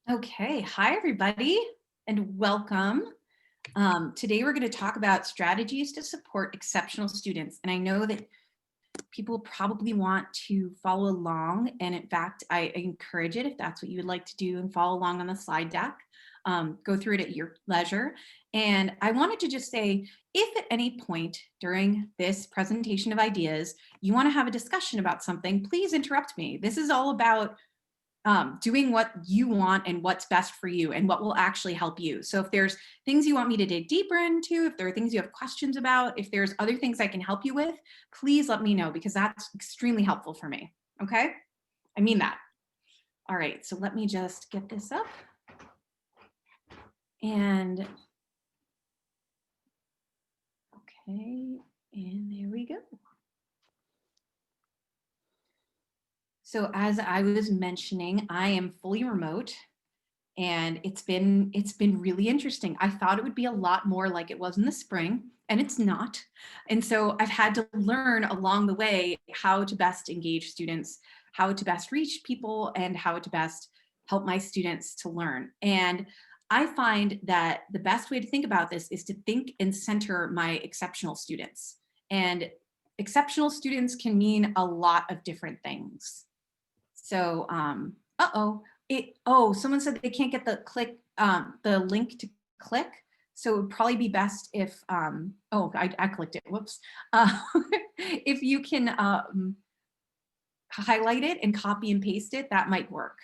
Okay, hi everybody and welcome. Today we're going to talk about strategies to support exceptional students. And I know that people probably want to follow along. And in fact, I encourage it if that's what you would like to do and follow along on the slide deck. Go through it at your leisure. And I wanted to just say, if at any point during this presentation of ideas, you want to have a discussion about something, please interrupt me. This is all about doing what you want and what's best for you and what will actually help you. So if there's things you want me to dig deeper into, if there are things you have questions about, if there's other things I can help you with, please let me know because that's extremely helpful for me. Okay? I mean that. All right, so let me just get this up. And okay, and there we go. So as I was mentioning, I am fully remote. And it's been really interesting. I thought it would be a lot more like it was in the spring, and it's not. And so I've had to learn along the way how to best engage students, how to best reach people, and how to best help my students to learn. And I find that the best way to think about this is to think and center my exceptional students. And exceptional students can mean a lot of different things. So, someone said they can't get the link to click. So it would probably be best if, I clicked it, whoops. If you can highlight it and copy and paste it, that might work.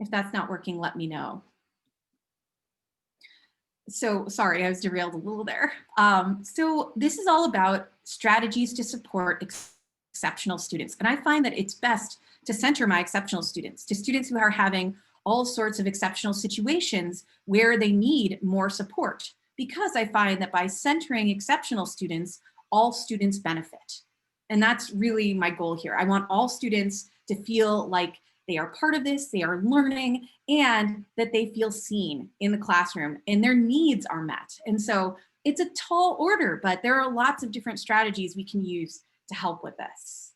If that's not working, let me know. So sorry, I was derailed a little there. So this is all about strategies to support exceptional students. And I find that it's best to center my exceptional students, to students who are having all sorts of exceptional situations where they need more support, because I find that by centering exceptional students, all students benefit. And that's really my goal here. I want all students to feel like they are part of this, they are learning, and that they feel seen in the classroom and their needs are met. And so it's a tall order, but there are lots of different strategies we can use to help with this.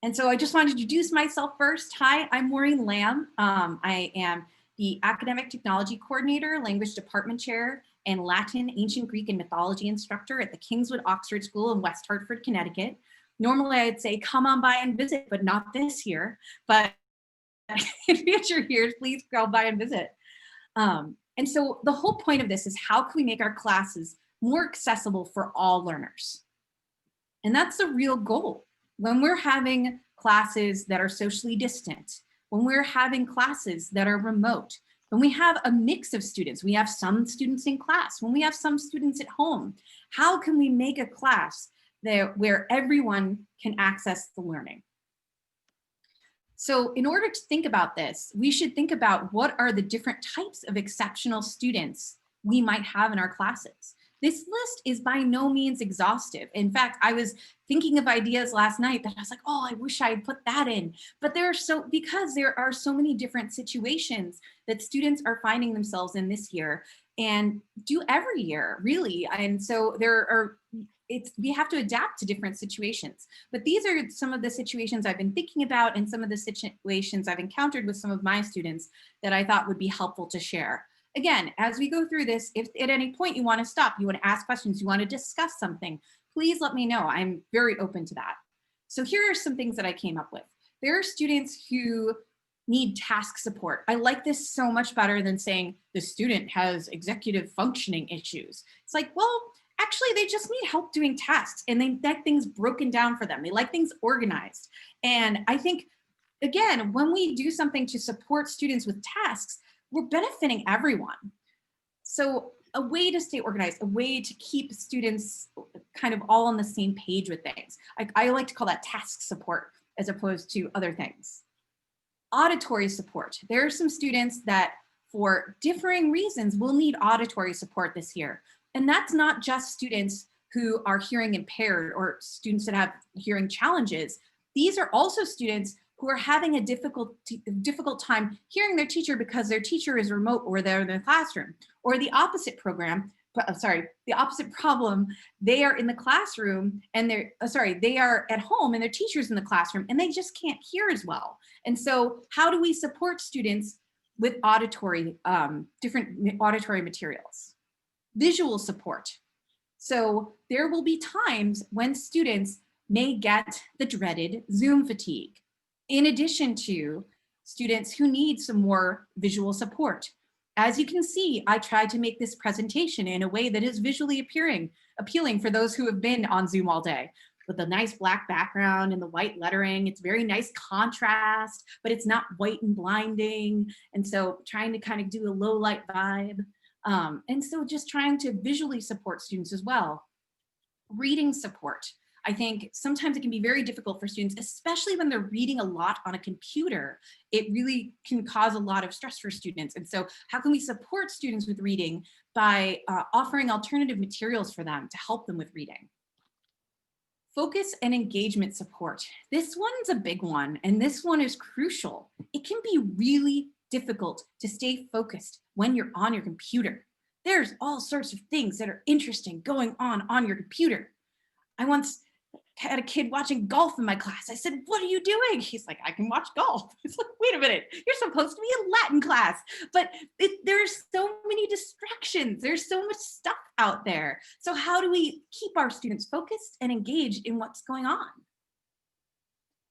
And so I just wanted to introduce myself first. Hi, I'm Maureen Lamb. I am the Academic Technology Coordinator, Language Department Chair, and Latin, Ancient Greek, and Mythology instructor at the Kingswood Oxford School in West Hartford, Connecticut. Normally I'd say come on by and visit, but not this year. But in future years, please go by and visit. And so the whole point of this is how can we make our classes more accessible for all learners? And that's the real goal. When we're having classes that are socially distant, when we're having classes that are remote, when we have a mix of students, we have some students in class, when we have some students at home, how can we make a class where everyone can access the learning? So in order to think about this, we should think about what are the different types of exceptional students we might have in our classes. This list is by no means exhaustive. In fact, I was thinking of ideas last night that I was like, oh, I wish I had put that in. But because there are so many different situations that students are finding themselves in this year and do every year, really. And so we have to adapt to different situations. But these are some of the situations I've been thinking about and some of the situations I've encountered with some of my students that I thought would be helpful to share. Again, as we go through this, if at any point you want to stop, you want to ask questions, you want to discuss something, please let me know. I'm very open to that. So here are some things that I came up with. There are students who need task support. I like this so much better than saying the student has executive functioning issues. It's like, well, actually, they just need help doing tasks and they like things broken down for them. They like things organized. And I think, again, when we do something to support students with tasks, we're benefiting everyone. So a way to stay organized, a way to keep students kind of all on the same page with things. I like to call that task support as opposed to other things. Auditory support. There are some students that for differing reasons will need auditory support this year. And that's not just students who are hearing impaired or students that have hearing challenges. These are also students who are having a difficult time hearing their teacher because their teacher is remote or they're in the classroom. Or the opposite problem, they are in the classroom and they are at home and their teacher's in the classroom and they just can't hear as well. And so how do we support students with auditory, different auditory materials. Visual support. So there will be times when students may get the dreaded Zoom fatigue, in addition to students who need some more visual support. As you can see, I tried to make this presentation in a way that is visually appealing for those who have been on Zoom all day, with a nice black background and the white lettering. It's very nice contrast, but it's not white and blinding. And so trying to kind of do a low light vibe. And so just trying to visually support students as well. Reading support. I think sometimes it can be very difficult for students, especially when they're reading a lot on a computer. It really can cause a lot of stress for students. And so how can we support students with reading by offering alternative materials for them to help them with reading? Focus and engagement support. This one's a big one, and this one is crucial. It can be really difficult to stay focused when you're on your computer. There's all sorts of things that are interesting going on your computer. I once had a kid watching golf in my class. I said, "What are you doing?" He's like, "I can watch golf." It's like, wait a minute, you're supposed to be in Latin class. But there's so many distractions. There's so much stuff out there. So how do we keep our students focused and engaged in what's going on?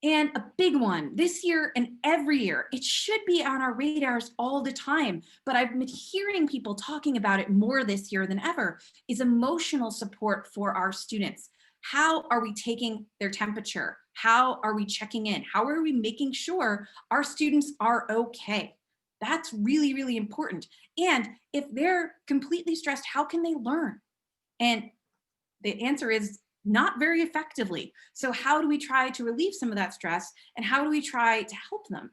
And a big one this year and every year, it should be on our radars all the time, but I've been hearing people talking about it more this year than ever, is emotional support for our students. How are we taking their temperature? How are we checking in? How are we making sure our students are okay? That's really, really important. And if they're completely stressed, how can they learn? And the answer is not very effectively. So how do we try to relieve some of that stress, and how do we try to help them?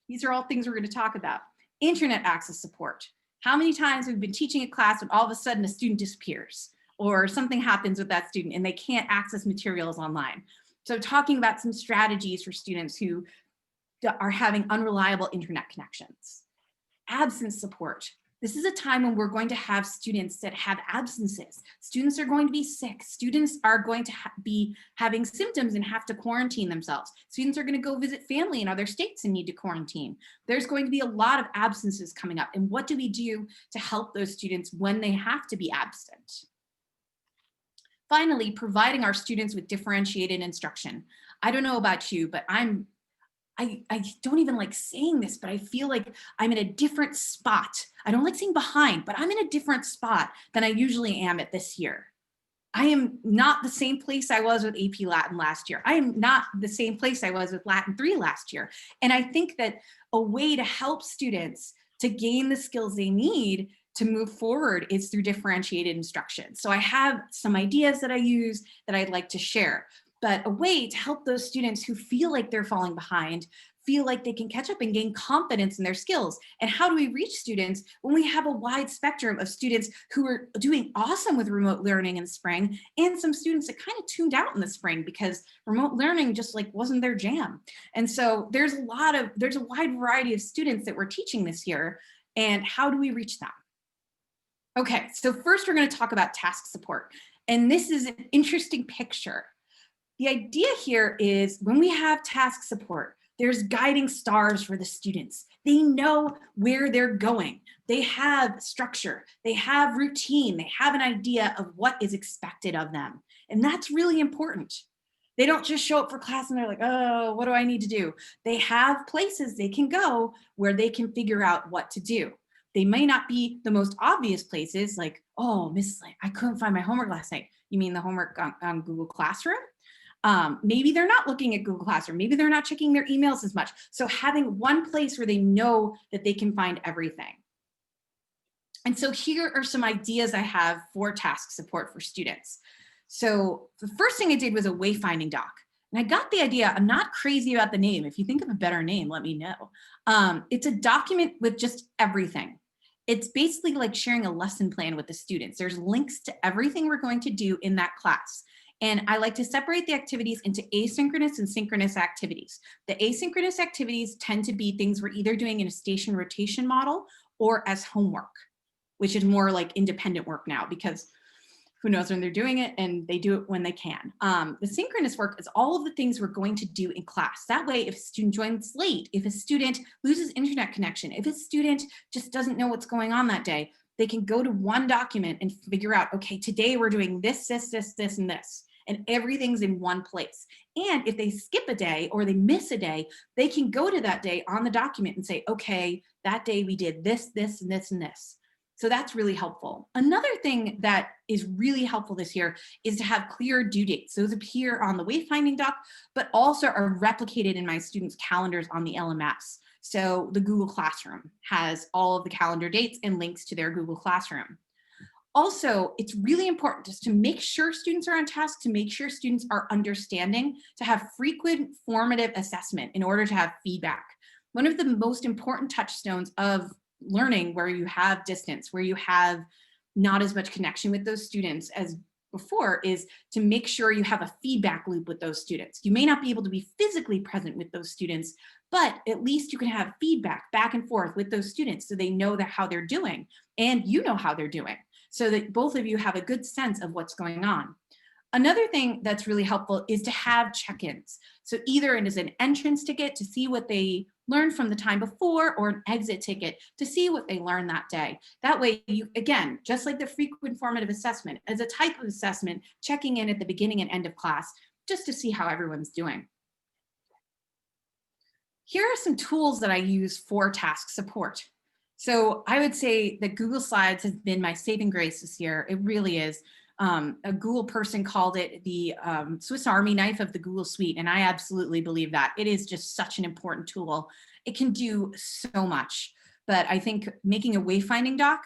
These are all things we're going to talk about. Internet access support. How many times have we been teaching a class and all of a sudden a student disappears or something happens with that student and they can't access materials online? So talking about some strategies for students who are having unreliable internet connections. Absence support. This is a time when we're going to have students that have absences. Students are going to be sick. Students are going to be having symptoms and have to quarantine themselves. Students are going to go visit family in other states and need to quarantine. There's going to be a lot of absences coming up. And what do we do to help those students when they have to be absent? Finally, providing our students with differentiated instruction. I don't know about you, but I don't even like saying this, but I feel like I'm in a different spot. I don't like saying behind, but I'm in a different spot than I usually am at this year. I am not the same place I was with AP Latin last year. I am not the same place I was with Latin 3 last year. And I think that a way to help students to gain the skills they need to move forward is through differentiated instruction. So I have some ideas that I use that I'd like to share. But a way to help those students who feel like they're falling behind, feel like they can catch up and gain confidence in their skills. And how do we reach students when we have a wide spectrum of students who are doing awesome with remote learning in the spring, and some students that kind of tuned out in the spring because remote learning just like wasn't their jam. And so there's a wide variety of students that we're teaching this year, and how do we reach them? Okay, so first we're going to talk about task support. And this is an interesting picture. The idea here is when we have task support, there's guiding stars for the students. They know where they're going. They have structure, they have routine, they have an idea of what is expected of them. And that's really important. They don't just show up for class and they're like, oh, what do I need to do? They have places they can go where they can figure out what to do. They may not be the most obvious places, like, oh, Mrs. I couldn't find my homework last night. You mean the homework on Google Classroom? Maybe they're not looking at Google Classroom. Maybe they're not checking their emails as much. So having one place where they know that they can find everything. And so here are some ideas I have for task support for students. So the first thing I did was a Wayfinding Doc. And I got the idea, I'm not crazy about the name. If you think of a better name, let me know. It's a document with just everything. It's basically like sharing a lesson plan with the students. There's links to everything we're going to do in that class. And I like to separate the activities into asynchronous and synchronous activities. The asynchronous activities tend to be things we're either doing in a station rotation model or as homework, which is more like independent work now, because who knows when they're doing it, and they do it when they can. The synchronous work is all of the things we're going to do in class. That way, if a student joins late, if a student loses internet connection, if a student just doesn't know what's going on that day, they can go to one document and figure out, okay, today we're doing this, this, this, this, and this, and everything's in one place. And if they skip a day or they miss a day, they can go to that day on the document and say, okay, that day we did this, this, and this, and this. So that's really helpful. Another thing that is really helpful this year is to have clear due dates. Those appear on the Wayfinding Doc, but also are replicated in my students' calendars on the LMS. So the Google Classroom has all of the calendar dates and links to their Google Classroom. Also, it's really important just to make sure students are on task, to make sure students are understanding, to have frequent formative assessment in order to have feedback. One of the most important touchstones of learning, where you have distance, where you have not as much connection with those students as before, is to make sure you have a feedback loop with those students. You may not be able to be physically present with those students, but at least you can have feedback back and forth with those students so they know that how they're doing and you know how they're doing, so that both of you have a good sense of what's going on. Another thing that's really helpful is to have check-ins. So either it is an entrance ticket to see what they learned from the time before, or an exit ticket to see what they learned that day. That way, you, again, just like the frequent formative assessment, as a type of assessment, checking in at the beginning and end of class, just to see how everyone's doing. Here are some tools that I use for task support. So I would say that Google Slides has been my saving grace this year. It really is. A Google person called it the Swiss Army knife of the Google Suite, and I absolutely believe that. It is just such an important tool. It can do so much. But I think making a Wayfinding Doc,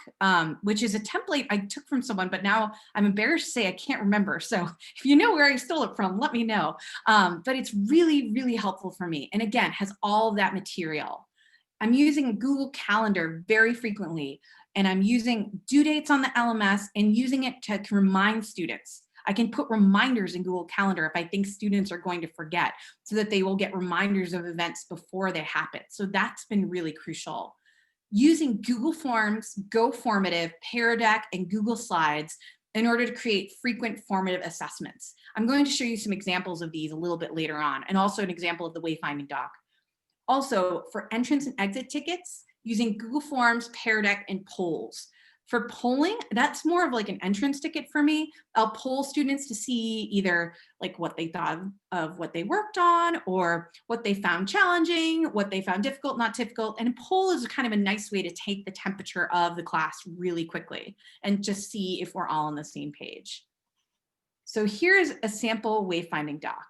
which is a template I took from someone, but now I'm embarrassed to say I can't remember. So if you know where I stole it from, let me know. But it's really, really helpful for me. And again, has all of that material. I'm using Google Calendar very frequently, and I'm using due dates on the LMS and using it to remind students. I can put reminders in Google Calendar if I think students are going to forget, so that they will get reminders of events before they happen. So that's been really crucial. Using Google Forms, Go Formative, Pear Deck, and Google Slides in order to create frequent formative assessments. I'm going to show you some examples of these a little bit later on, and also an example of the Wayfinding Doc. Also, for entrance and exit tickets, using Google Forms, Pear Deck, and polls. For polling, that's more of like an entrance ticket for me. I'll poll students to see either like what they thought of what they worked on, or what they found challenging, what they found difficult, not difficult. And a poll is kind of a nice way to take the temperature of the class really quickly and just see if we're all on the same page. So here's a sample Wayfinding Doc.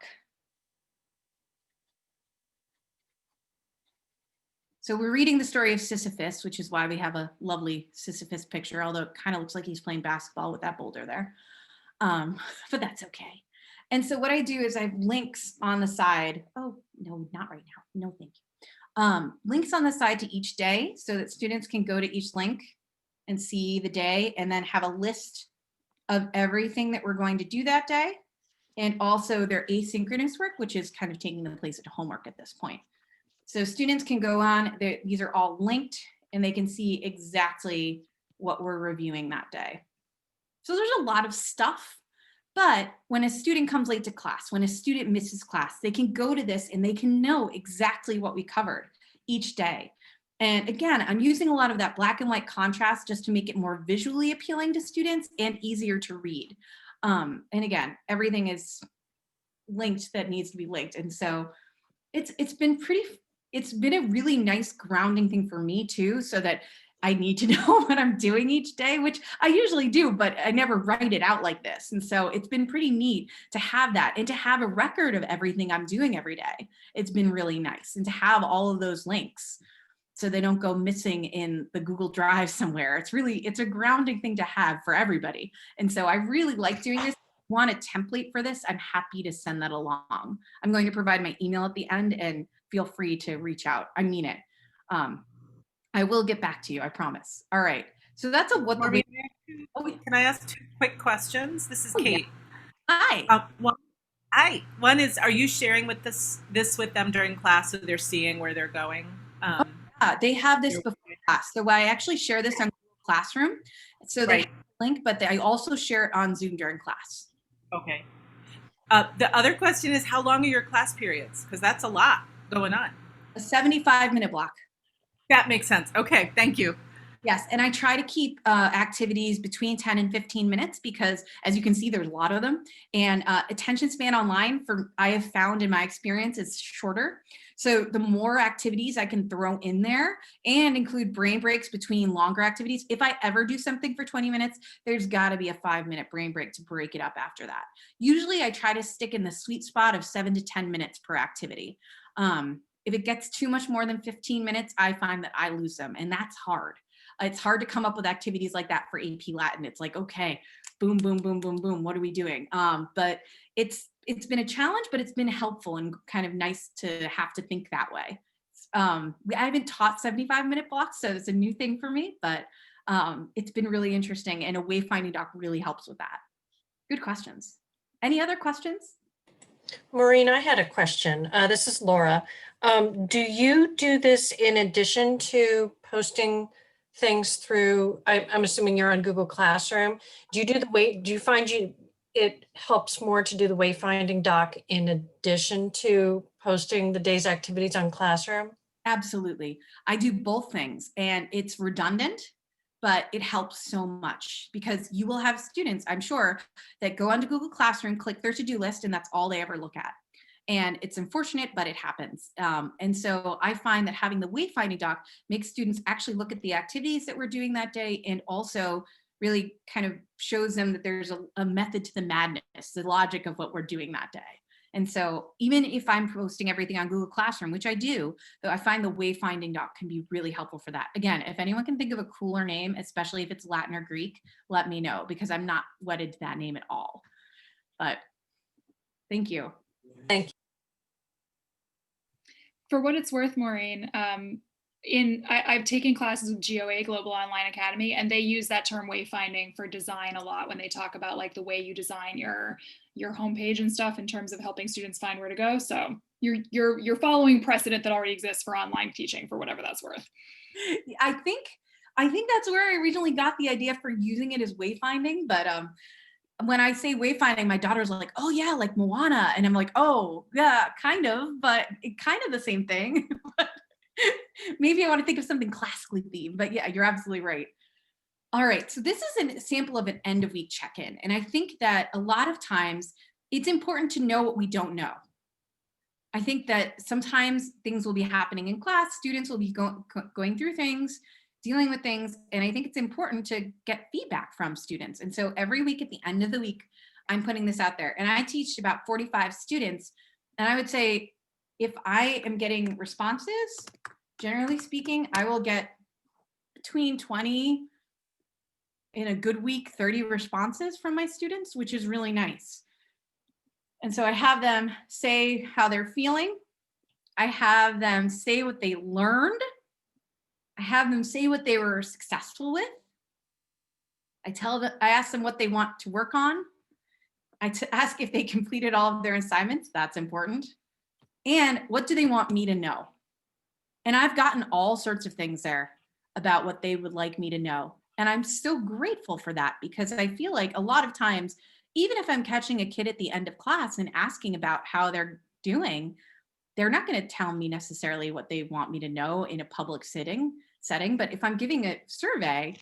So we're reading the story of Sisyphus, which is why we have a lovely Sisyphus picture, although it kind of looks like he's playing basketball with that boulder there. But that's okay. And so what I do is I have links on the side. Oh, no, not right now. No, thank you. Links on the side to each day so that students can go to each link and see the day, and then have a list of everything that we're going to do that day. And also their asynchronous work, which is kind of taking the place of homework at this point. So students can go on, these are all linked, and they can see exactly what we're reviewing that day. So there's a lot of stuff, but when a student comes late to class, when a student misses class, they can go to this and they can know exactly what we covered each day. And again, I'm using a lot of that black and white contrast just to make it more visually appealing to students and easier to read. And again, everything is linked that needs to be linked. And so it's been a really nice grounding thing for me too, so that I need to know what I'm doing each day, which I usually do, but I never write it out like this. And so it's been pretty neat to have that, and to have a record of everything I'm doing every day. It's been really nice, and to have all of those links so they don't go missing in the Google Drive somewhere. It's a grounding thing to have for everybody. And so I really like doing this. If you want a template for this, I'm happy to send that along. I'm going to provide my email at the end, and feel free to reach out. I mean it. I will get back to you, I promise. All right. So that's what the Maureen, can I ask two quick questions? This is Kate. Yeah. Hi. Hi. One is, are you sharing with this with them during class, so they're seeing where they're going? Yeah, they have this before class. So I actually share this on Google Classroom. So they Right. have a link, but I also share it on Zoom during class. Okay. The other question is, how long are your class periods? Because that's a lot going on. A 75-minute block. That makes sense. Okay, thank you. Yes, and I try to keep activities between 10 and 15 minutes because, as you can see, there's a lot of them. And attention span online, I have found in my experience, is shorter. So the more activities I can throw in there and include brain breaks between longer activities, if I ever do something for 20 minutes, there's got to be a 5-minute brain break to break it up after that. Usually I try to stick in the sweet spot of 7 to 10 minutes per activity. If it gets too much more than 15 minutes, I find that I lose them, and that's hard. It's hard to come up with activities like that for AP Latin. It's like, okay, boom, boom, boom, boom, boom. What are we doing? But it's been a challenge, but it's been helpful and kind of nice to have to think that way. I haven't taught 75-minute blocks, so it's a new thing for me, but it's been really interesting, and a Wayfinding Doc really helps with that. Good questions. Any other questions? Maureen, I had a question. This is Laura. Do you do this in addition to posting things through, I'm assuming you're on Google Classroom. Do you find it helps more to do the Wayfinding Doc in addition to posting the day's activities on Classroom? Absolutely. I do both things, and it's redundant, but it helps so much because you will have students, I'm sure, that go onto Google Classroom, click their to-do list, and that's all they ever look at. And it's unfortunate, but it happens. And so I find that having the Wayfinding Doc makes students actually look at the activities that we're doing that day, and also really kind of shows them that there's a method to the madness, the logic of what we're doing that day. And so even if I'm posting everything on Google Classroom, which I do, though, I find the Wayfinding Doc can be really helpful for that. Again, if anyone can think of a cooler name, especially if it's Latin or Greek, let me know, because I'm not wedded to that name at all. But thank you. Thank you. For what it's worth, Maureen, I've taken classes with GOA, Global Online Academy, and they use that term wayfinding for design a lot when they talk about like the way you design your homepage and stuff in terms of helping students find where to go. So you're following precedent that already exists for online teaching, for whatever that's worth. I think that's where I originally got the idea for using it as wayfinding, but when I say wayfinding, my daughter's like, oh yeah, like Moana. And I'm like, oh yeah, kind of, but kind of the same thing. Maybe I want to think of something classically themed, but yeah, you're absolutely right. All right, so this is a sample of an end of week check-in. And I think that a lot of times it's important to know what we don't know. I think that sometimes things will be happening in class, students will be going through things, dealing with things, and I think it's important to get feedback from students. And so every week at the end of the week, I'm putting this out there. And I teach about 45 students. And I would say if I am getting responses, generally speaking, I will get between 20, in a good week, 30 responses from my students, which is really nice. And so I have them say how they're feeling. I have them say what they learned. I have them say what they were successful with. I ask them what they want to work on. I ask if they completed all of their assignments. That's important. And what do they want me to know? And I've gotten all sorts of things there about what they would like me to know. And I'm so grateful for that, because I feel like a lot of times, even if I'm catching a kid at the end of class and asking about how they're doing, they're not going to tell me necessarily what they want me to know in a public setting. But if I'm giving a survey,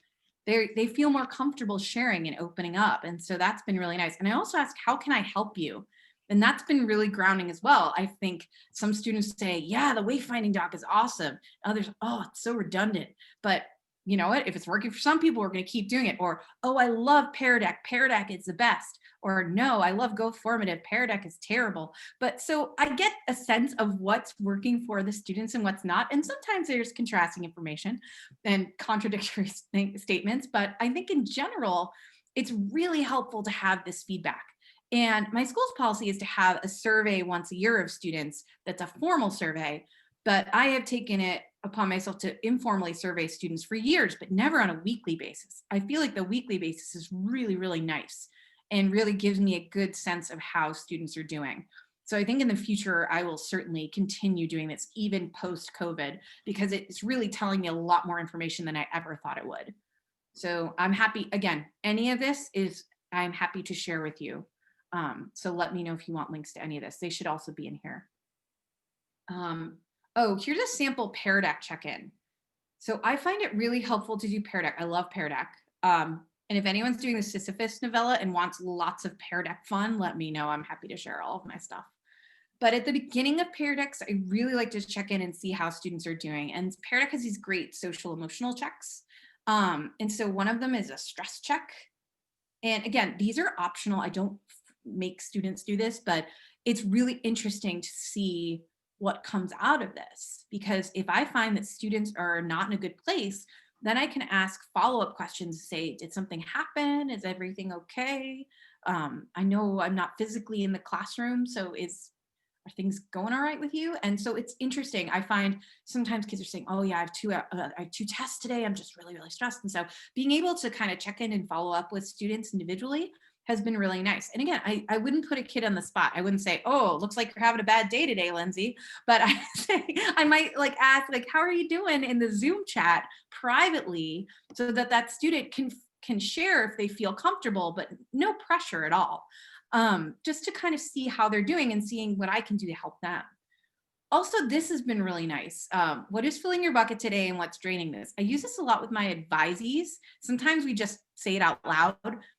they feel more comfortable sharing and opening up. And so that's been really nice. And I also ask, how can I help you? And that's been really grounding as well. I think some students say, yeah, the Wayfinding Doc is awesome. Others, oh, it's so redundant. But you know what? If it's working for some people, we're going to keep doing it. Or, oh, I love Pear Deck. Pear Deck is the best. Or, no, I love Go Formative. Pear Deck is terrible. But so I get a sense of what's working for the students and what's not. And sometimes there's contrasting information and contradictory statements. But I think in general, it's really helpful to have this feedback. And my school's policy is to have a survey once a year of students that's a formal survey. But I have taken it upon myself to informally survey students for years, but never on a weekly basis. I feel like the weekly basis is really, really nice and really gives me a good sense of how students are doing. So I think in the future, I will certainly continue doing this even post-COVID, because it's really telling me a lot more information than I ever thought it would. So I'm happy, again, any of this is, I'm happy to share with you. So let me know if you want links to any of this. They should also be in here. Oh, here's a sample Pear Deck check-in. So I find it really helpful to do Pear Deck. I love Pear Deck. And if anyone's doing the Sisyphus novella and wants lots of Pear Deck fun, let me know. I'm happy to share all of my stuff. But at the beginning of Pear Decks, I really like to check in and see how students are doing. And Pear Deck has these great social emotional checks. And so one of them is a stress check. And again, these are optional. I don't make students do this, but it's really interesting to see what comes out of this. Because if I find that students are not in a good place, then I can ask follow-up questions, say, did something happen? Is everything okay? I know I'm not physically in the classroom, so are things going all right with you? And so it's interesting. I find sometimes kids are saying, oh yeah, I have two tests today. I'm just really, really stressed. And so being able to kind of check in and follow up with students individually has been really nice. And again, I wouldn't put a kid on the spot. I wouldn't say, oh, looks like you're having a bad day today, Lindsay. But I might like ask, like, how are you doing in the Zoom chat privately, so that that student can share if they feel comfortable, but no pressure at all. Just to kind of see how they're doing and seeing what I can do to help them. Also, this has been really nice. What is filling your bucket today and what's draining this? I use this a lot with my advisees. Sometimes we just say it out loud,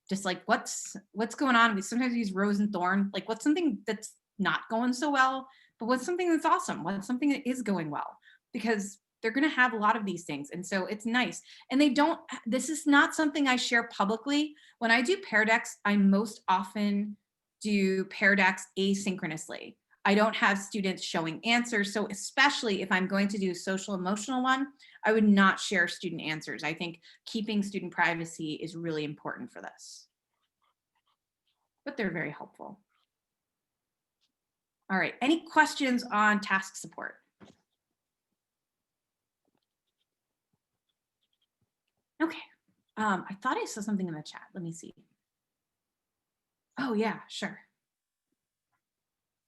just like what's going on. We sometimes use rose and thorn, like what's something that's not going so well, but what's something that's awesome? What's something that is going well? Because they're going to have a lot of these things. And so it's nice. And this is not something I share publicly. When I do Pear Decks, I most often do Pear Decks asynchronously. I don't have students showing answers. So especially if I'm going to do a social emotional one, I would not share student answers. I think keeping student privacy is really important for this. But they're very helpful. All right, any questions on task support? Okay, I thought I saw something in the chat. Let me see. Oh yeah, sure.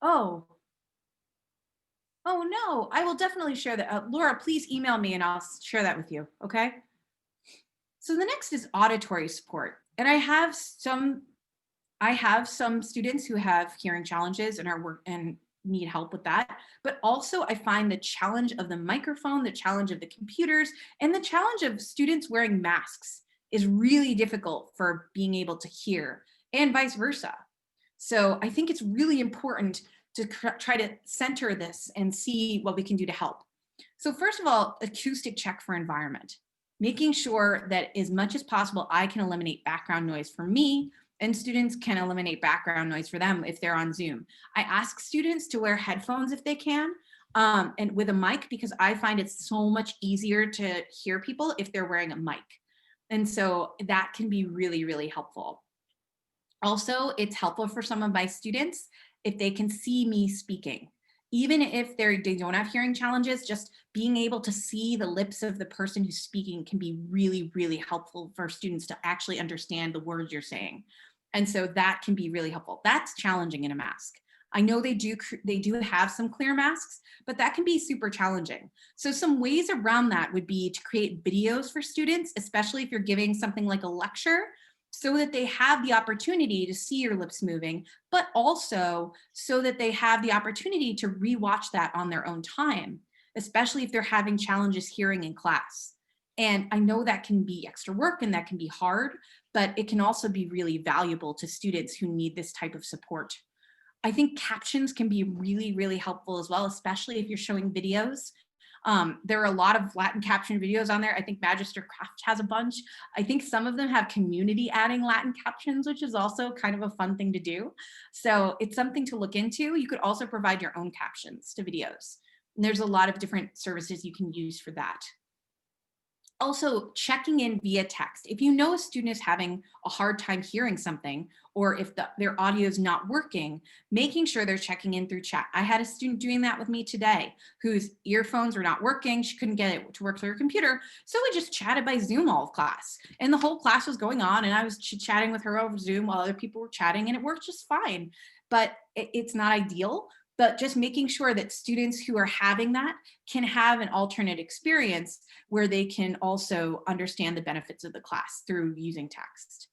Oh no, I will definitely share that. Laura, please email me and I'll share that with you, okay? So the next is auditory support. And I have some students who have hearing challenges and need help with that. But also I find the challenge of the microphone, the challenge of the computers, and the challenge of students wearing masks is really difficult for being able to hear, and vice versa. So I think it's really important to try to center this and see what we can do to help. So first of all, acoustic check for environment, making sure that as much as possible, I can eliminate background noise for me, and students can eliminate background noise for them if they're on Zoom. I ask students to wear headphones if they can, and with a mic, because I find it's so much easier to hear people if they're wearing a mic. And so that can be really, really helpful. Also, it's helpful for some of my students if they can see me speaking. Even if they don't have hearing challenges, just being able to see the lips of the person who's speaking can be really, really helpful for students to actually understand the words you're saying. And so that can be really helpful. That's challenging in a mask. I know they do have some clear masks, but that can be super challenging. So some ways around that would be to create videos for students, especially if you're giving something like a lecture, so that they have the opportunity to see your lips moving, but also so that they have the opportunity to rewatch that on their own time, especially if they're having challenges hearing in class. And I know that can be extra work and that can be hard, but it can also be really valuable to students who need this type of support. I think captions can be really, really helpful as well, especially if you're showing videos. There are a lot of Latin caption videos on there. I think Magister Craft has a bunch. I think some of them have community adding Latin captions, which is also kind of a fun thing to do. So it's something to look into. You could also provide your own captions to videos. And there's a lot of different services you can use for that. Also, checking in via text. If you know a student is having a hard time hearing something, or if their audio is not working, making sure they're checking in through chat. I had a student doing that with me today whose earphones were not working. She couldn't get it to work through her computer. So we just chatted by Zoom all of class. And the whole class was going on and I was chatting with her over Zoom while other people were chatting, and it worked just fine. But it's not ideal. but just making sure that students who are having that can have an alternate experience where they can also understand the benefits of the class through using text.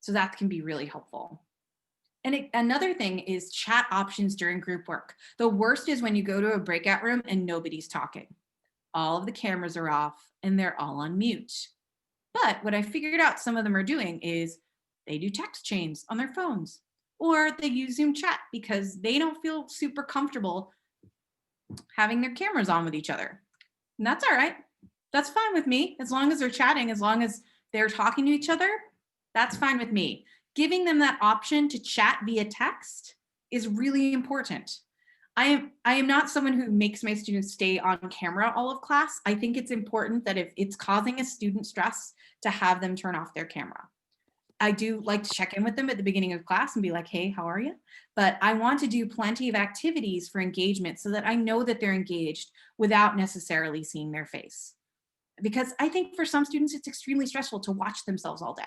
So that can be really helpful. And another thing is chat options during group work. The worst is when you go to a breakout room and nobody's talking. All of the cameras are off and they're all on mute. But what I figured out some of them are doing is they do text chains on their phones, or they use Zoom chat because they don't feel super comfortable having their cameras on with each other. And that's all right. That's fine with me. As long as they're chatting, as long as they're talking to each other, that's fine with me. Giving them that option to chat via text is really important. I am not someone who makes my students stay on camera all of class. I think it's important that if it's causing a student stress, to have them turn off their camera. I do like to check in with them at the beginning of class and be like, hey, how are you? But I want to do plenty of activities for engagement so that I know that they're engaged without necessarily seeing their face. Because I think for some students, it's extremely stressful to watch themselves all day.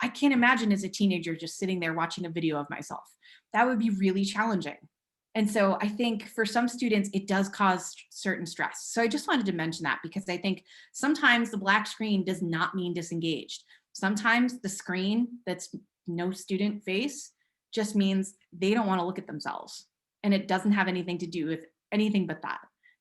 I can't imagine as a teenager just sitting there watching a video of myself. That would be really challenging. And so I think for some students, it does cause certain stress. So I just wanted to mention that because I think sometimes the black screen does not mean disengaged. Sometimes the screen that's no student face just means they don't want to look at themselves. And it doesn't have anything to do with anything but that.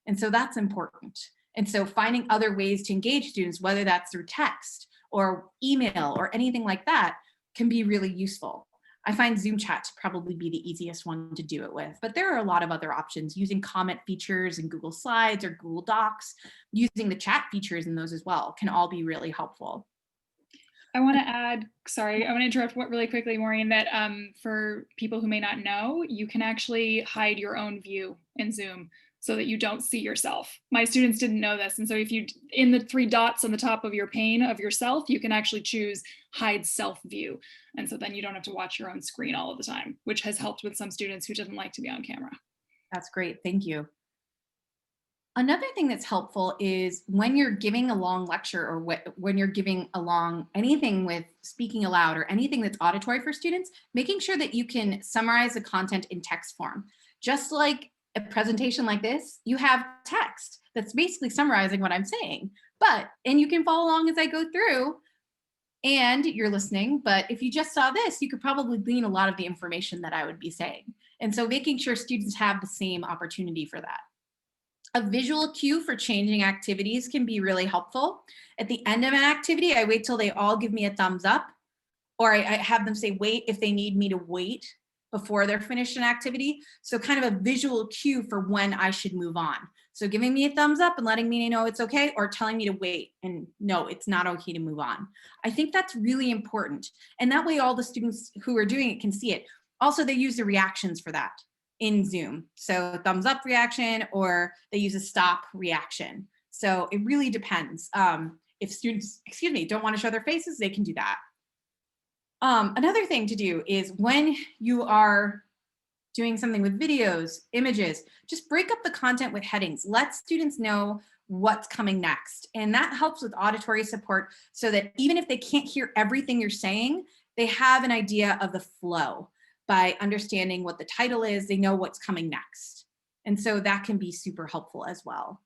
And so that's important. And so finding other ways to engage students, whether that's through text or email or anything like that, can be really useful. I find Zoom chat to probably be the easiest one to do it with, but there are a lot of other options using comment features in Google Slides or Google Docs, using the chat features in those as well can all be really helpful. I want to add, sorry, I want to interrupt really quickly, Maureen, that for people who may not know, you can actually hide your own view in Zoom so that you don't see yourself. My students didn't know this. And so if you, in the 3 dots on the top of your pane of yourself, you can actually choose hide self view. And so then you don't have to watch your own screen all of the time, which has helped with some students who didn't like to be on camera. That's great, thank you. Another thing that's helpful is when you're giving a long lecture or when you're giving along anything with speaking aloud or anything that's auditory for students, making sure that you can summarize the content in text form. Just like a presentation like this, you have text that's basically summarizing what I'm saying, and you can follow along as I go through and you're listening. But if you just saw this, you could probably glean a lot of the information that I would be saying. And so making sure students have the same opportunity for that. A visual cue for changing activities can be really helpful. At the end of an activity, I wait till they all give me a thumbs up, or I have them say wait if they need me to wait before they're finished an activity. So kind of a visual cue for when I should move on. So giving me a thumbs up and letting me know it's okay, or telling me to wait and no, it's not okay to move on. I think that's really important. And that way all the students who are doing it can see it. Also, they use the reactions for that in Zoom. So thumbs up reaction, or they use a stop reaction. So it really depends. If students, don't want to show their faces, they can do that. Another thing to do is when you are doing something with videos, images, just break up the content with headings. Let students know what's coming next. And that helps with auditory support so that even if they can't hear everything you're saying, they have an idea of the flow. By understanding what the title is, they know what's coming next. And so that can be super helpful as well.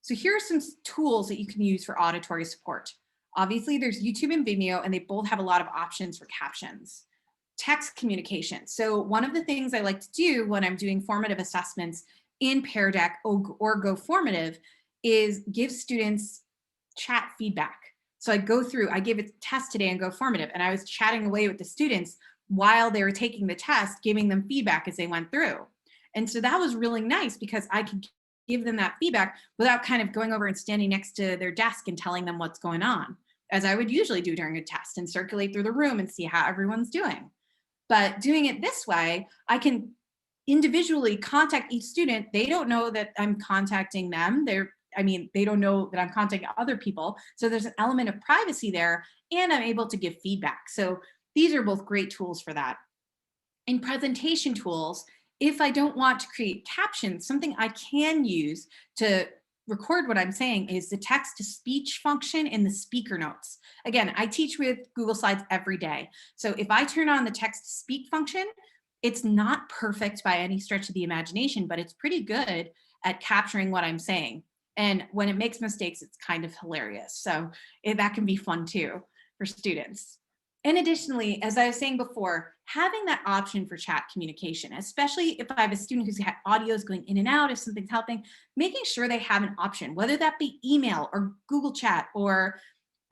So here are some tools that you can use for auditory support. Obviously, there's YouTube and Vimeo, and they both have a lot of options for captions. Text communication. So one of the things I like to do when I'm doing formative assessments in Pear Deck or Go Formative is give students chat feedback. So I go through, I gave a test today in Go Formative, and I was chatting away with the students while they were taking the test, giving them feedback as they went through. And so that was really nice because I could give them that feedback without kind of going over and standing next to their desk and telling them what's going on, as I would usually do during a test, and circulate through the room and see how everyone's doing. But doing it this way, I can individually contact each student. They don't know that I'm contacting them. They don't know that I'm contacting other people. So there's an element of privacy there, and I'm able to give feedback. So these are both great tools for that. In presentation tools, if I don't want to create captions, something I can use to record what I'm saying is the text to speech function in the speaker notes. Again, I teach with Google Slides every day. So if I turn on the text to speak function, It's not perfect by any stretch of the imagination, but it's pretty good at capturing what I'm saying. And when it makes mistakes, it's kind of hilarious. So that can be fun too for students. And additionally, as I was saying before, having that option for chat communication, especially if I have a student who's had audios going in and out, if something's helping, making sure they have an option, whether that be email or Google Chat or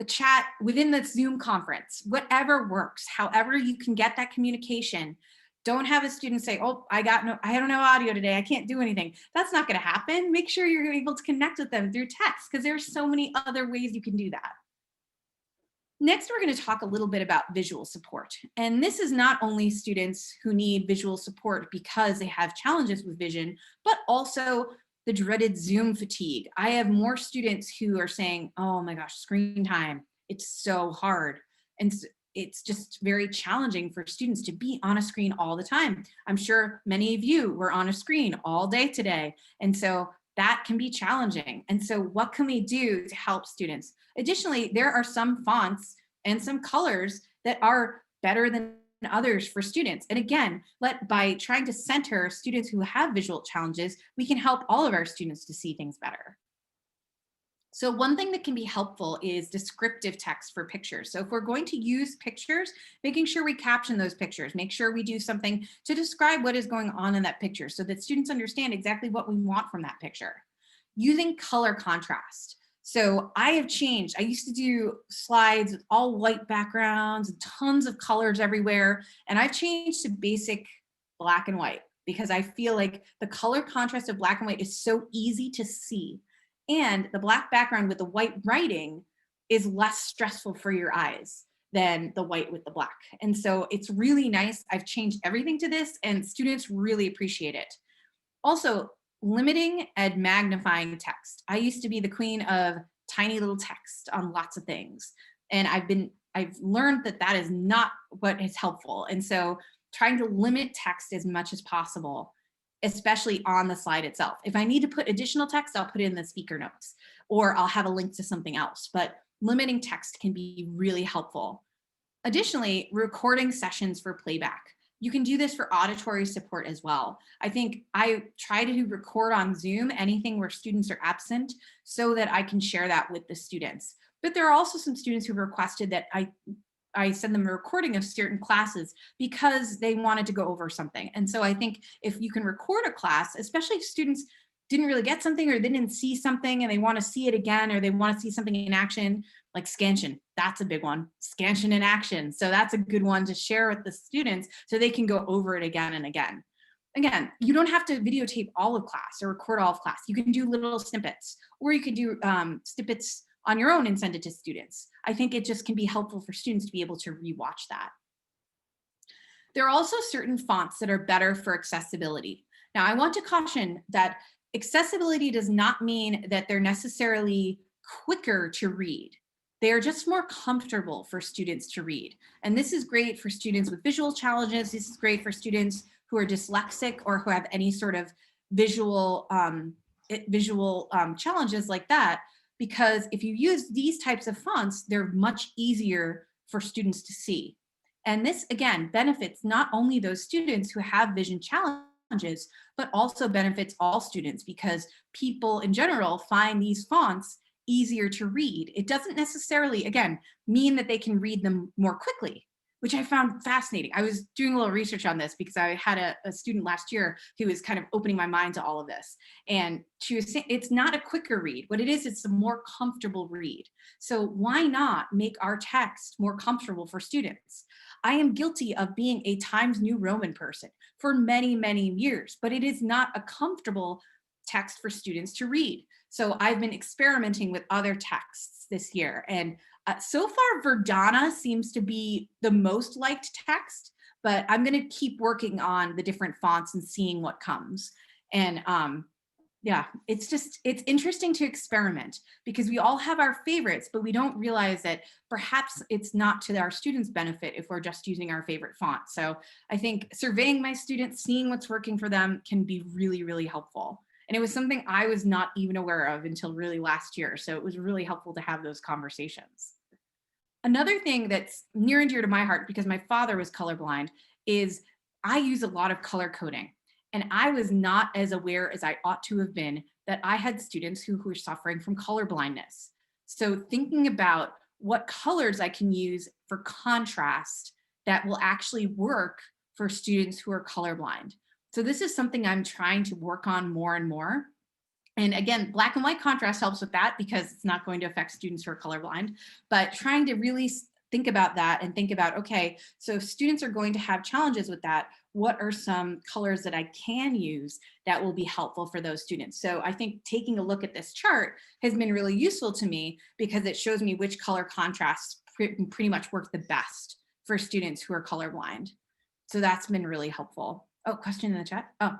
a chat within the Zoom conference, whatever works, however you can get that communication. Don't have a student say, oh, I don't know audio today, I can't do anything. That's not going to happen. Make sure you're able to connect with them through text, because there's so many other ways you can do that. Next, we're going to talk a little bit about visual support. And this is not only students who need visual support because they have challenges with vision, but also the dreaded Zoom fatigue. I have more students who are saying, oh my gosh, screen time, it's so hard. And it's just very challenging for students to be on a screen all the time. I'm sure many of you were on a screen all day today. And so that can be challenging. And so what can we do to help students? Additionally, there are some fonts and some colors that are better than others for students. And again, by trying to center students who have visual challenges, we can help all of our students to see things better. So one thing that can be helpful is descriptive text for pictures. So if we're going to use pictures, making sure we caption those pictures, make sure we do something to describe what is going on in that picture so that students understand exactly what we want from that picture. Using color contrast. So I have changed. I used to do slides with all white backgrounds and tons of colors everywhere. And I've changed to basic black and white because I feel like the color contrast of black and white is so easy to see. And the black background with the white writing is less stressful for your eyes than the white with the black. And so it's really nice. I've changed everything to this and students really appreciate it. Also, limiting and magnifying text. I used to be the queen of tiny little text on lots of things. And I've learned that that is not what is helpful. And so trying to limit text as much as possible, especially on the slide itself. If I need to put additional text, I'll put it in the speaker notes, or I'll have a link to something else, but limiting text can be really helpful. Additionally, recording sessions for playback. You can do this for auditory support as well. I think I try to record on Zoom anything where students are absent so that I can share that with the students. But there are also some students who requested that I send them a recording of certain classes because they wanted to go over something. And so I think if you can record a class, especially if students didn't really get something or they didn't see something and they want to see it again, or they want to see something in action, like scansion, that's a big one, scansion in action. So that's a good one to share with the students so they can go over it again and again. Again, you don't have to videotape all of class or record all of class. You can do little snippets, or you can do snippets on your own and send it to students. I think it just can be helpful for students to be able to rewatch that. There are also certain fonts that are better for accessibility. Now, I want to caution that accessibility does not mean that they're necessarily quicker to read. They are just more comfortable for students to read. And this is great for students with visual challenges. This is great for students who are dyslexic or who have any sort of visual challenges like that. Because if you use these types of fonts, they're much easier for students to see. And this, again, benefits not only those students who have vision challenges, but also benefits all students because people in general find these fonts easier to read. It doesn't necessarily, again, mean that they can read them more quickly, which I found fascinating. I was doing a little research on this because I had a student last year who was kind of opening my mind to all of this. And she was saying it's not a quicker read. What it is, it's a more comfortable read. So why not make our text more comfortable for students? I am guilty of being a Times New Roman person for many, many years, but it is not a comfortable text for students to read. So I've been experimenting with other texts this year. And so far, Verdana seems to be the most liked text, but I'm going to keep working on the different fonts and seeing what comes. And yeah, it's interesting to experiment because we all have our favorites, but we don't realize that perhaps it's not to our students' benefit if we're just using our favorite font. So I think surveying my students, seeing what's working for them can be really, really helpful. And it was something I was not even aware of until really last year. So it was really helpful to have those conversations. Another thing that's near and dear to my heart, because my father was colorblind, is I use a lot of color coding, and I was not as aware as I ought to have been that I had students who were suffering from color blindness. So thinking about what colors I can use for contrast that will actually work for students who are colorblind. So this is something I'm trying to work on more and more. And again, black and white contrast helps with that because it's not going to affect students who are colorblind, but trying to really think about that and think about, okay, so if students are going to have challenges with that, what are some colors that I can use that will be helpful for those students? So I think taking a look at this chart has been really useful to me because it shows me which color contrasts pretty much work the best for students who are colorblind. So that's been really helpful. Oh, question in the chat. Oh.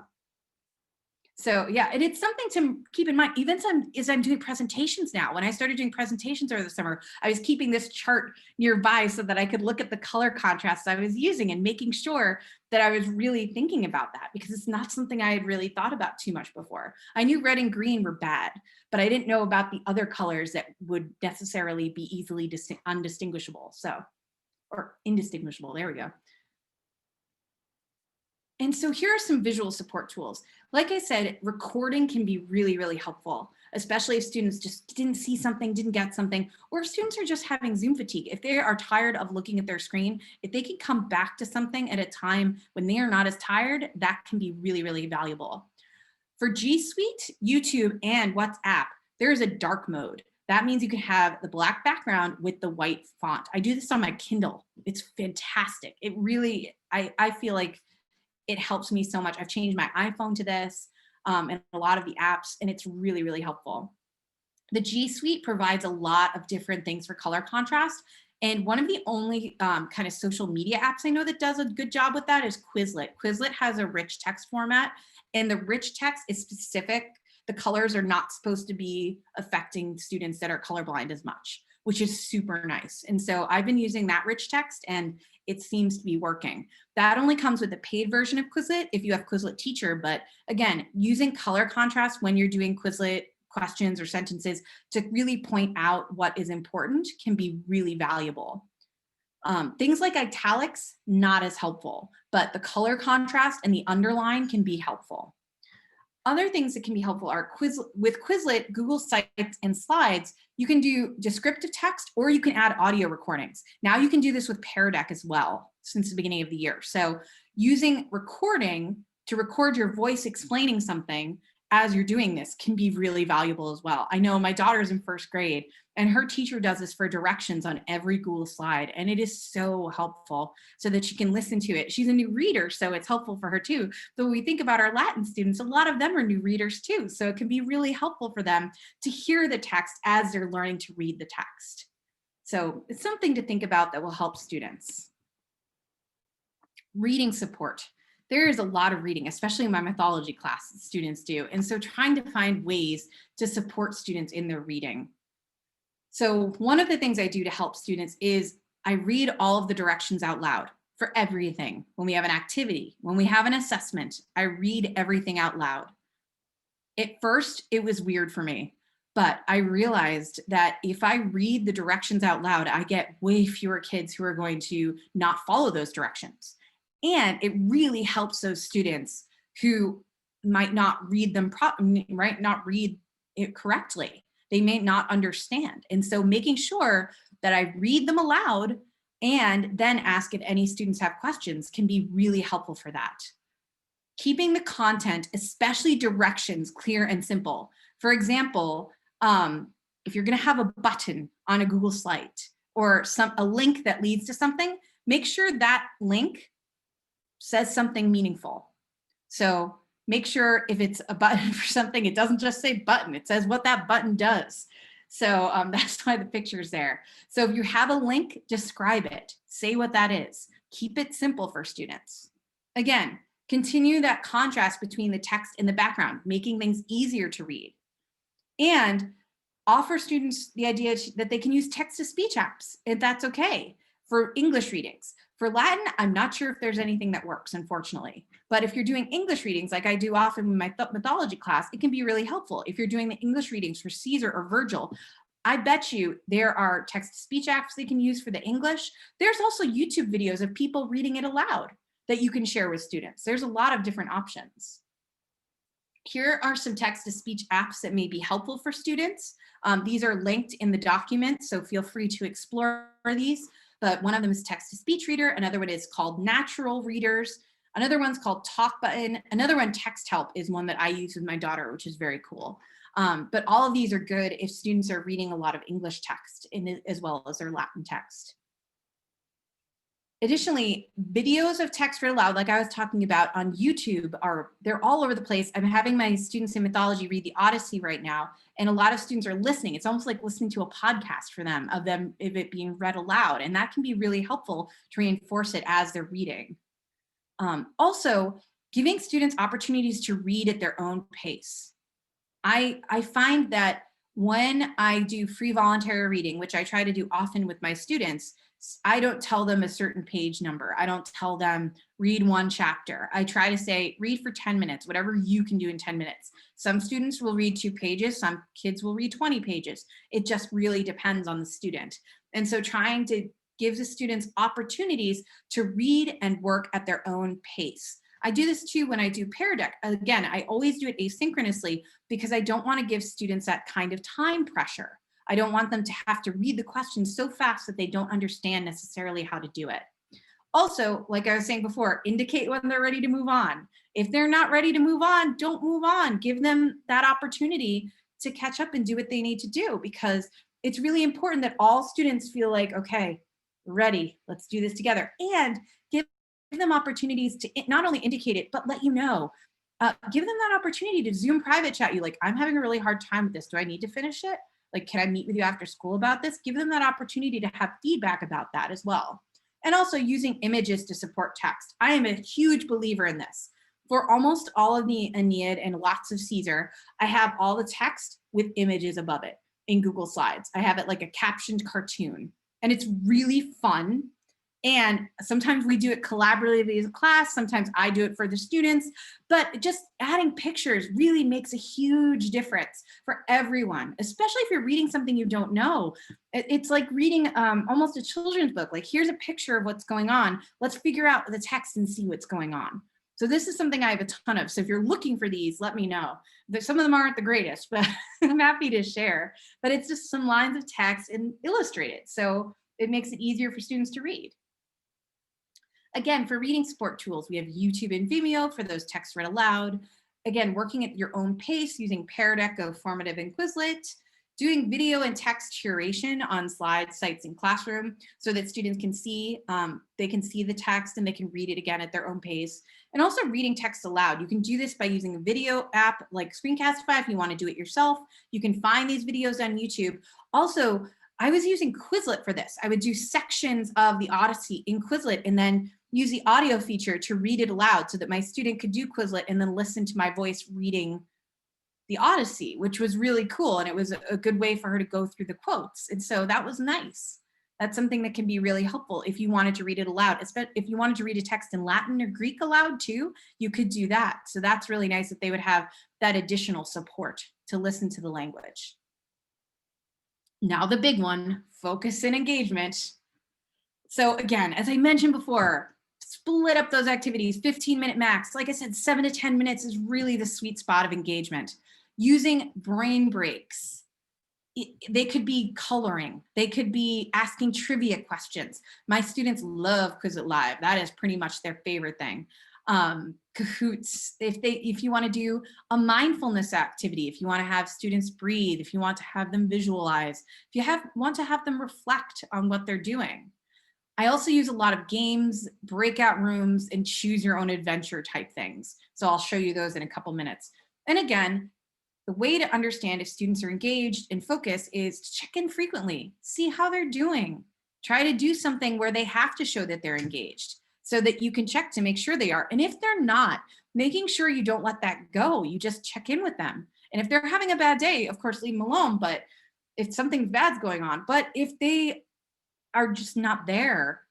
So yeah, and it's something to keep in mind, even as I'm doing presentations now. When I started doing presentations over the summer, I was keeping this chart nearby so that I could look at the color contrasts I was using and making sure that I was really thinking about that, because it's not something I had really thought about too much before. I knew red and green were bad, but I didn't know about the other colors that would necessarily be easily undistinguishable. So, or indistinguishable, there we go. And so here are some visual support tools. Like I said, recording can be really, really helpful, especially if students just didn't see something, didn't get something, or if students are just having Zoom fatigue. If they are tired of looking at their screen, if they can come back to something at a time when they are not as tired, that can be really, really valuable. For G Suite, YouTube, and WhatsApp, there is a dark mode. That means you can have the black background with the white font. I do this on my Kindle. It's fantastic. It really, I feel like it helps me so much. I've changed my iPhone to this and a lot of the apps, and it's really, really helpful. The G Suite provides a lot of different things for color contrast. And one of the only kind of social media apps I know that does a good job with that is Quizlet. Quizlet has a rich text format, and the rich text is specific. The colors are not supposed to be affecting students that are colorblind as much, which is super nice. And so I've been using that rich text, and it seems to be working. That only comes with the paid version of Quizlet if you have Quizlet Teacher. But again, using color contrast when you're doing Quizlet questions or sentences to really point out what is important can be really valuable. Things like italics, not as helpful, but the color contrast and the underline can be helpful. Other things that can be helpful are with Quizlet, Google Sites, and Slides, you can do descriptive text or you can add audio recordings. Now you can do this with Pear Deck as well since the beginning of the year. So using recording to record your voice explaining something as you're doing this can be really valuable as well. I know my daughter's in first grade and her teacher does this for directions on every Google slide, and it is so helpful so that she can listen to it. She's a new reader, so it's helpful for her too. But when we think about our Latin students, a lot of them are new readers too, so it can be really helpful for them to hear the text as they're learning to read the text. So it's something to think about that will help students. Reading support. There is a lot of reading, especially in my mythology class that students do. And so trying to find ways to support students in their reading. So one of the things I do to help students is I read all of the directions out loud for everything. When we have an activity, when we have an assessment, I read everything out loud. At first, it was weird for me, but I realized that if I read the directions out loud, I get way fewer kids who are going to not follow those directions. And it really helps those students who might not read them right, not read it correctly. They may not understand. And so making sure that I read them aloud and then ask if any students have questions can be really helpful for that. Keeping the content, especially directions, clear and simple. For example, if you're going to have a button on a Google slide or a link that leads to something, make sure that link says something meaningful. So make sure if it's a button for something, it doesn't just say button, it says what that button does. So that's why the picture's there. So if you have a link, describe it, say what that is, keep it simple for students. Again, continue that contrast between the text and the background, making things easier to read. And offer students the idea that they can use text-to-speech apps, if that's okay, for English readings. For Latin, I'm not sure if there's anything that works, unfortunately. But if you're doing English readings, like I do often in my mythology class, it can be really helpful. If you're doing the English readings for Caesar or Virgil, I bet you there are text-to-speech apps they can use for the English. There's also YouTube videos of people reading it aloud. that you can share with students. There's a lot of different options. Here are some text-to-speech apps that may be helpful for students. These are linked in the document, so feel free to explore these. But one of them is Text-to-Speech Reader. Another one is called Natural Readers. Another one's called Talk Button. Another one, Text Help, is one that I use with my daughter, which is very cool. But all of these are good if students are reading a lot of English text as well as their Latin text. Additionally, videos of text read aloud, like I was talking about on YouTube, they're all over the place. I'm having my students in mythology read the Odyssey right now, and a lot of students are listening. It's almost like listening to a podcast for them of it being read aloud, and that can be really helpful to reinforce it as they're reading. Also, giving students opportunities to read at their own pace. I find that when I do free voluntary reading, which I try to do often with my students, I don't tell them a certain page number. I don't tell them read one chapter. I try to say read for 10 minutes, whatever you can do in 10 minutes. Some students will read 2 pages. Some kids will read 20 pages. It just really depends on the student. And so trying to give the students opportunities to read and work at their own pace. I do this too when I do Pear Deck. Again, I always do it asynchronously because I don't want to give students that kind of time pressure. I don't want them to have to read the questions so fast that they don't understand necessarily how to do it. Also, like I was saying before, indicate when they're ready to move on. If they're not ready to move on, don't move on. Give them that opportunity to catch up and do what they need to do, because it's really important that all students feel like, okay, ready, let's do this together. And give them opportunities to not only indicate it, but let you know. Give them that opportunity to Zoom private chat you, like, I'm having a really hard time with this. Do I need to finish it? Like, can I meet with you after school about this? Give them that opportunity to have feedback about that as well. And also using images to support text. I am a huge believer in this. For almost all of the Aeneid and lots of Caesar, I have all the text with images above it in Google Slides. I have it like a captioned cartoon, and it's really fun. And sometimes we do it collaboratively as a class. Sometimes I do it for the students, but just adding pictures really makes a huge difference for everyone, especially if you're reading something you don't know. It's like reading almost a children's book. Like, here's a picture of what's going on. Let's figure out the text and see what's going on. So this is something I have a ton of. So if you're looking for these, let me know. Some of them aren't the greatest, but I'm happy to share. But it's just some lines of text and illustrated. So it makes it easier for students to read. Again, for reading support tools, we have YouTube and Vimeo for those texts read aloud. Again, working at your own pace using Pear Deck, Go Formative, and Quizlet. Doing video and text curation on slides, sites, and classroom so that students can see, they can see the text and they can read it again at their own pace. And also reading text aloud. You can do this by using a video app like Screencastify if you want to do it yourself. You can find these videos on YouTube. Also, I was using Quizlet for this. I would do sections of the Odyssey in Quizlet and then use the audio feature to read it aloud so that my student could do Quizlet and then listen to my voice reading the Odyssey, which was really cool. And it was a good way for her to go through the quotes. And so that was nice. That's something that can be really helpful if you wanted to read it aloud. If you wanted to read a text in Latin or Greek aloud too, you could do that. So that's really nice that they would have that additional support to listen to the language. Now the big one, focus and engagement. So again, as I mentioned before, split up those activities, 15-minute max. Like I said, 7 to 10 minutes is really the sweet spot of engagement. Using brain breaks. They could be coloring. They could be asking trivia questions. My students love Quizlet Live. That is pretty much their favorite thing. Kahoots, if you want to do a mindfulness activity, if you want to have students breathe, if you want to have them visualize, if you want to have them reflect on what they're doing. I also use a lot of games, breakout rooms, and choose your own adventure type things. So I'll show you those in a couple minutes. And again, the way to understand if students are engaged and focused is to check in frequently, see how they're doing. Try to do something where they have to show that they're engaged so that you can check to make sure they are. And if they're not, making sure you don't let that go. You just check in with them. And if they're having a bad day, of course, leave them alone. But if something bad's going on, but if they are just not there,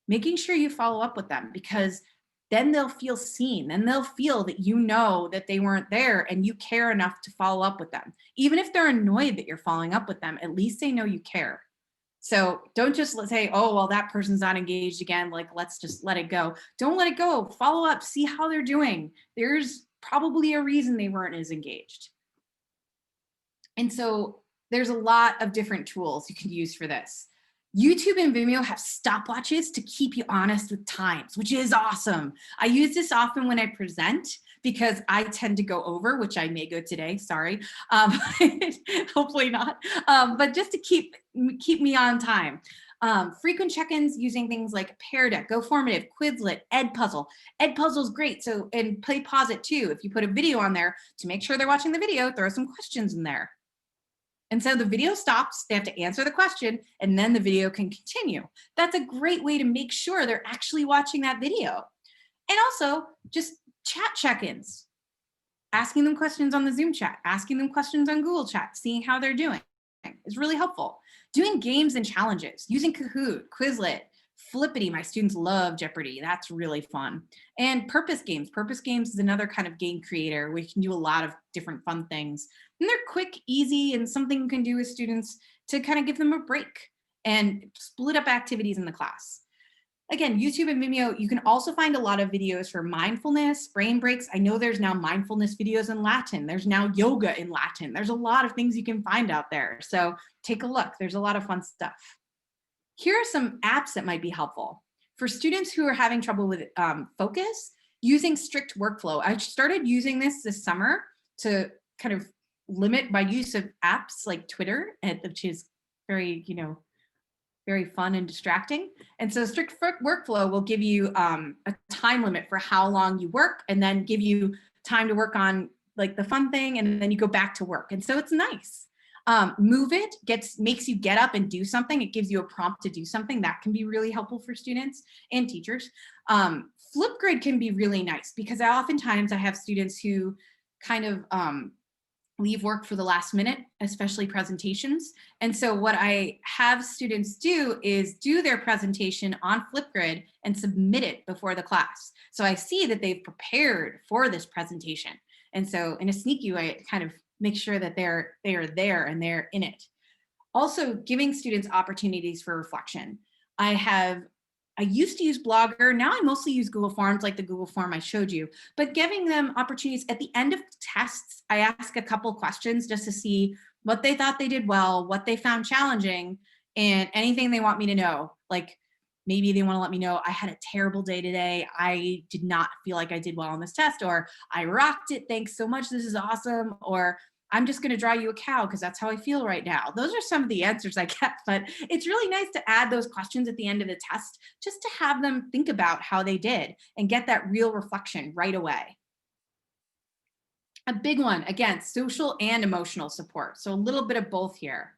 making sure you follow up with them, because then they'll feel seen and they'll feel that you know that they weren't there and you care enough to follow up with them. Even if they're annoyed that you're following up with them, at least they know you care. So don't just say, oh, well, that person's not engaged again. Like, let's just let it go. Don't let it go. Follow up, see how they're doing. There's probably a reason they weren't as engaged. And so there's a lot of different tools you can use for this. YouTube and Vimeo have stopwatches to keep you honest with times, which is awesome. I use this often when I present because I tend to go over, which I may go today, sorry. Hopefully not, but just to keep me on time. Frequent check-ins using things like Pear Deck, GoFormative, Quizlet, Edpuzzle. Edpuzzle is great, so, and Play Pause It too. If you put a video on there, to make sure they're watching the video, throw some questions in there. And so the video stops, they have to answer the question, and then the video can continue. That's a great way to make sure they're actually watching that video. And also just chat check-ins, asking them questions on the Zoom chat, asking them questions on Google Chat, seeing how they're doing is really helpful. Doing games and challenges, using Kahoot, Quizlet, Flippity. My students love Jeopardy. That's really fun. And Purpose Games. Purpose Games is another kind of game creator where you can do a lot of different fun things. And they're quick, easy, and something you can do with students to kind of give them a break and split up activities in the class. Again, YouTube and Vimeo, you can also find a lot of videos for mindfulness, brain breaks. I know there's now mindfulness videos in Latin. There's now yoga in Latin. There's a lot of things you can find out there. So take a look. There's a lot of fun stuff. Here are some apps that might be helpful. For students who are having trouble with focus, using strict workflow. I started using this summer to kind of limit my use of apps like Twitter, which is very, very fun and distracting. And so strict workflow will give you a time limit for how long you work and then give you time to work on like the fun thing and then you go back to work. And so it's nice. Move It makes you get up and do something. It gives you a prompt to do something. That can be really helpful for students and teachers. Flipgrid can be really nice because oftentimes I have students who kind of leave work for the last minute, especially presentations. And so what I have students do is do their presentation on Flipgrid and submit it before the class. So I see that they've prepared for this presentation. And so in a sneaky way, it kind of make sure that they are there and they're in it. Also giving students opportunities for reflection. I used to use Blogger. Now I mostly use Google Forms like the Google form I showed you, but giving them opportunities at the end of tests. I ask a couple questions just to see what they thought they did well, what they found challenging, and anything they want me to know. Like maybe they want to let me know, I had a terrible day today. I did not feel like I did well on this test, or I rocked it. Thanks so much. This is awesome. Or I'm just going to draw you a cow because that's how I feel right now. Those are some of the answers I get, but it's really nice to add those questions at the end of the test just to have them think about how they did and get that real reflection right away. A big one, again, social and emotional support. So a little bit of both here.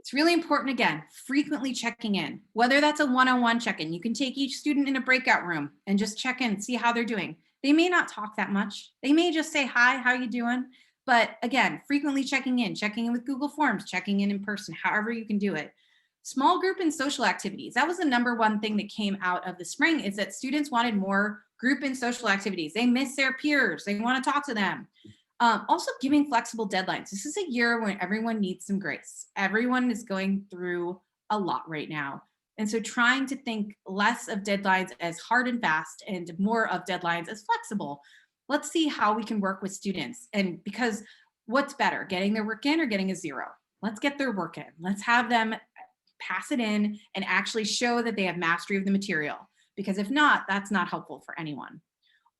It's really important, again, frequently checking in, whether that's a one-on-one check-in. You can take each student in a breakout room and just check in, see how they're doing. They may not talk that much. They may just say, hi, how you doing? But again, frequently checking in with Google Forms, checking in person, however you can do it. Small group and social activities. That was the #1 thing that came out of the spring, is that students wanted more group and social activities. They miss their peers. They want to talk to them. Also giving flexible deadlines. This is a year when everyone needs some grace. Everyone is going through a lot right now. And so trying to think less of deadlines as hard and fast and more of deadlines as flexible. Let's see how we can work with students. And because what's better, getting their work in or getting a 0? Let's get their work in. Let's have them pass it in and actually show that they have mastery of the material. Because if not, that's not helpful for anyone.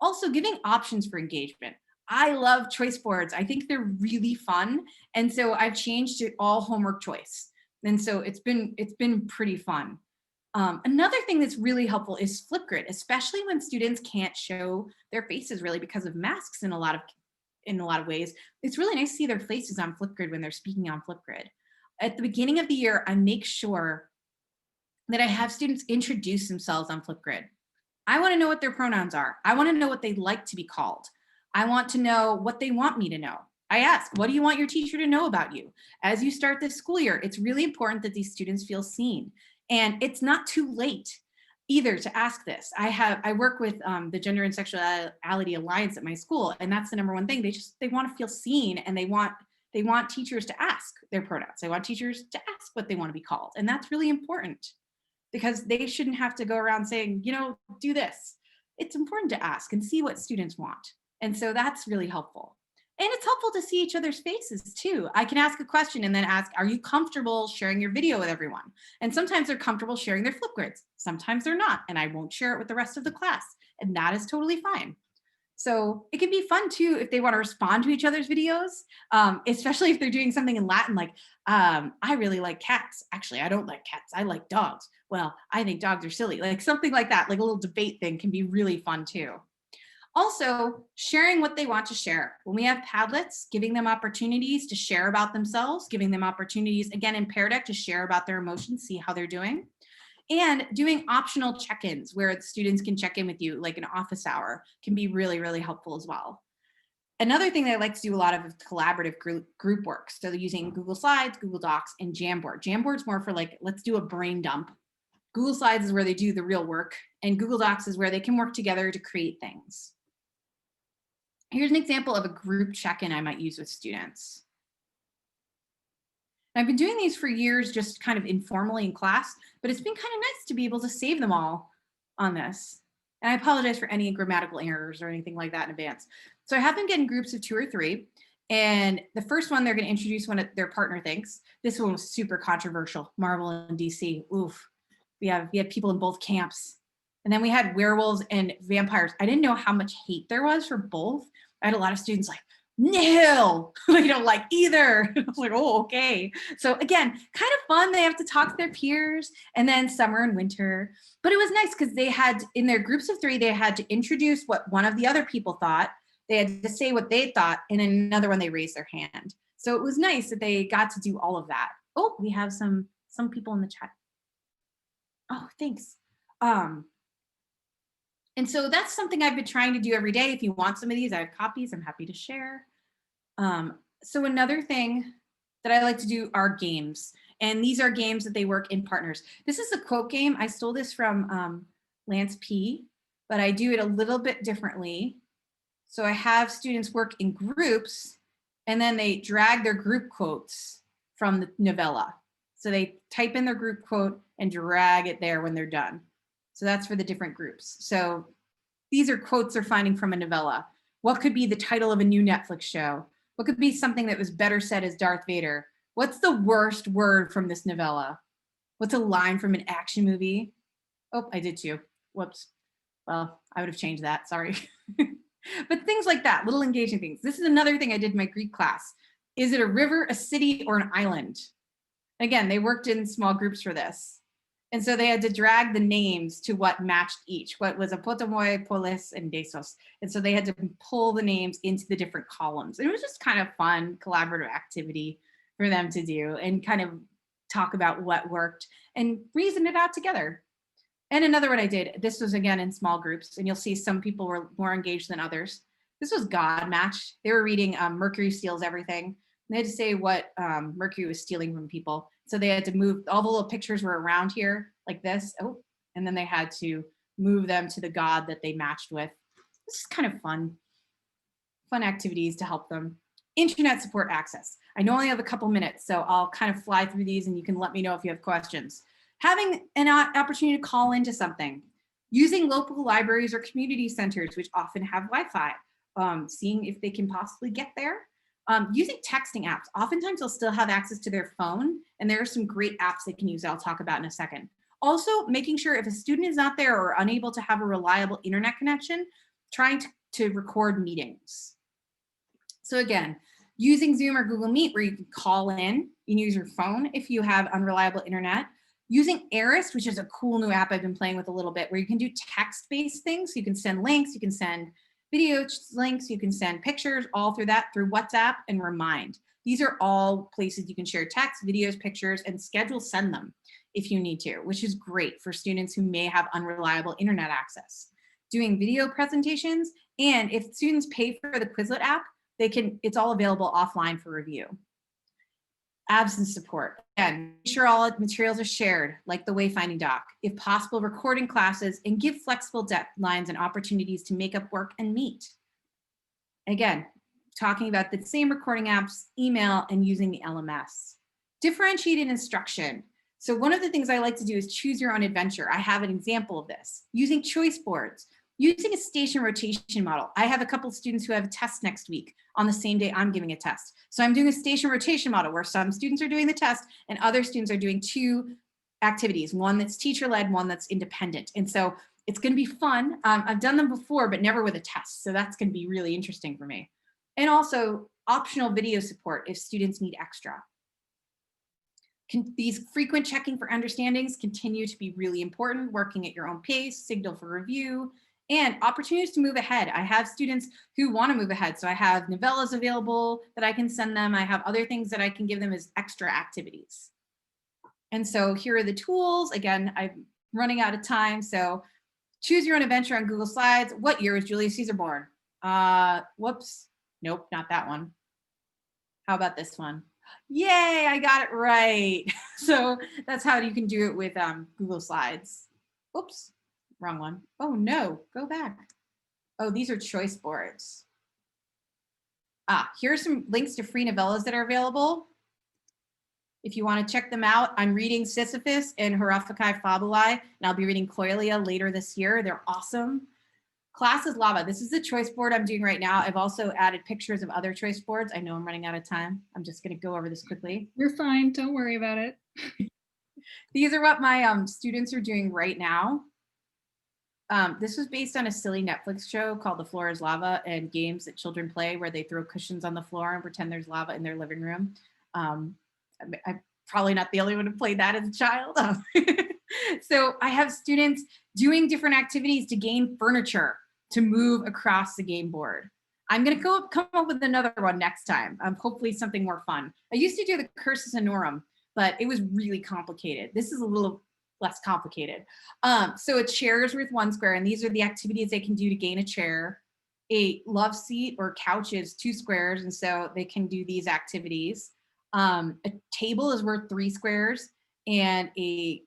Also giving options for engagement. I love choice boards. I think they're really fun. And so I've changed to all homework choice. And so it's been pretty fun. Another thing that's really helpful is Flipgrid, especially when students can't show their faces really because of masks in a lot of ways. It's really nice to see their faces on Flipgrid when they're speaking on Flipgrid. At the beginning of the year, I make sure that I have students introduce themselves on Flipgrid. I want to know what their pronouns are. I want to know what they like to be called. I want to know what they want me to know. I ask, what do you want your teacher to know about you? As you start this school year, it's really important that these students feel seen. And it's not too late either to ask this. I work with the Gender and Sexuality Alliance at my school, and that's the #1 thing. They want to feel seen, and they want They want teachers to ask their pronouns. They want teachers to ask what they want to be called. And that's really important because they shouldn't have to go around saying, you know, do this. It's important to ask and see what students want. And so that's really helpful. And it's helpful to see each other's faces too. I can ask a question and then ask, are you comfortable sharing your video with everyone? And sometimes they're comfortable sharing their Flipgrids. Sometimes they're not, and I won't share it with the rest of the class. And that is totally fine. So it can be fun too if they want to respond to each other's videos, especially if they're doing something in Latin, like, I really like cats. Actually, I don't like cats. I like dogs. Well, I think dogs are silly. Like something like that, like a little debate thing can be really fun too. Also, sharing what they want to share. When we have Padlets, giving them opportunities to share about themselves, giving them opportunities, again, in Pear Deck to share about their emotions, see how they're doing. And doing optional check-ins where the students can check in with you, like an office hour, can be really, really helpful as well. Another thing that I like to do a lot of is collaborative group work. So using Google Slides, Google Docs, and Jamboard. Jamboard's more for like, let's do a brain dump. Google Slides is where they do the real work, and Google Docs is where they can work together to create things. Here's an example of a group check-in I might use with students. I've been doing these for years, just kind of informally in class, but it's been kind of nice to be able to save them all on this. And I apologize for any grammatical errors or anything like that in advance. So I have them get in groups of 2 or 3. And the first one, they're going to introduce one their partner thinks. This one was super controversial, Marvel and DC. Oof. We had people in both camps. And then we had werewolves and vampires. I didn't know how much hate there was for both. I had a lot of students like, no, they don't like either. I was like, oh, okay. So again, kind of fun. They have to talk to their peers, and then summer and winter. But it was nice because they had, in their groups of 3, they had to introduce what one of the other people thought. They had to say what they thought, and in another one, they raised their hand. So it was nice that they got to do all of that. Oh, we have some people in the chat. Oh, thanks. And so that's something I've been trying to do every day. If you want some of these, I have copies. I'm happy to share. So another thing that I like to do are games. And these are games that they work in partners. This is a quote game. I stole this from Lance P, but I do it a little bit differently. So I have students work in groups, and then they drag their group quotes from the novella. So they type in their group quote and drag it there when they're done. So that's for the different groups. So these are quotes they're finding from a novella. What could be the title of a new Netflix show? What could be something that was better said as Darth Vader? What's the worst word from this novella? What's a line from an action movie? Oh, I did too. Whoops. Well, I would have changed that, sorry. But things like that, little engaging things. This is another thing I did in my Greek class. Is it a river, a city, or an island? Again, they worked in small groups for this. And so they had to drag the names to what matched each. What was Apotomoi, Polis, and Desos. And so they had to pull the names into the different columns. And it was just kind of fun, collaborative activity for them to do and kind of talk about what worked and reason it out together. And another one I did, this was again in small groups, and you'll see some people were more engaged than others. This was God Match. They were reading Mercury Steals Everything. They had to say what Mercury was stealing from people. So they had to move, all the little pictures were around here like this. Oh, and then they had to move them to the god that they matched with. This is kind of fun activities to help them. Internet support access. I know I only have a couple minutes, so I'll kind of fly through these and you can let me know if you have questions. Having an opportunity to call into something. Using local libraries or community centers, which often have Wi-Fi. Seeing if they can possibly get there. Using texting apps. Oftentimes they'll still have access to their phone, and there are some great apps they can use that I'll talk about in a second. Also, making sure if a student is not there or unable to have a reliable internet connection, trying to record meetings. So again, using Zoom or Google Meet where you can call in, you can use your phone if you have unreliable internet. Using Eris, which is a cool new app I've been playing with a little bit, where you can do text-based things. You can send links, you can send video links, you can send pictures, all through that, through WhatsApp and Remind. These are all places you can share text, videos, pictures, and send them if you need to, which is great for students who may have unreliable internet access. Doing video presentations, and if students pay for the Quizlet app, it's all available offline for review. Absence support. Again, make sure all materials are shared, like the Wayfinding Doc. If possible, recording classes and give flexible deadlines and opportunities to make up work and meet. Again, talking about the same recording apps, email, and using the LMS. Differentiated instruction. So one of the things I like to do is choose your own adventure. I have an example of this. Using choice boards, using a station rotation model. I have a couple of students who have a test next week on the same day I'm giving a test. So I'm doing a station rotation model where some students are doing the test and other students are doing 2 activities, one that's teacher-led, one that's independent. And so it's going to be fun. I've done them before, but never with a test. So that's going to be really interesting for me. And also optional video support if students need extra. These frequent checking for understandings continue to be really important, working at your own pace, signal for review, and opportunities to move ahead. I have students who want to move ahead. So I have novellas available that I can send them. I have other things that I can give them as extra activities. And so here are the tools. Again, I'm running out of time. So choose your own adventure on Google Slides. What year was Julius Caesar born? Whoops. Nope, not that one. How about this one? Yay, I got it right. So that's how you can do it with Google Slides. Oops, wrong one. Oh no, go back. Oh, these are choice boards. Here's some links to free novellas that are available. If you want to check them out, I'm reading Sisyphus and Horophakai Fabulae, and I'll be reading Cloelia later this year. They're awesome. Class is Lava. This is the choice board I'm doing right now. I've also added pictures of other choice boards. I know I'm running out of time. I'm just going to go over this quickly. You're fine. Don't worry about it. These are what my students are doing right now. This was based on a silly Netflix show called The Floor is Lava, and games that children play where they throw cushions on the floor and pretend there's lava in their living room. I'm probably not the only one who played that as a child. So I have students doing different activities to gain furniture to move across the game board. I'm going to come up with another one next time. Hopefully something more fun. I used to do the Cursus Honorum, but it was really complicated. This is a little less complicated. So a chair is worth 1 square, and these are the activities they can do to gain a chair. A love seat or couch is 2 squares, and so they can do these activities. A table is worth 3 squares, and a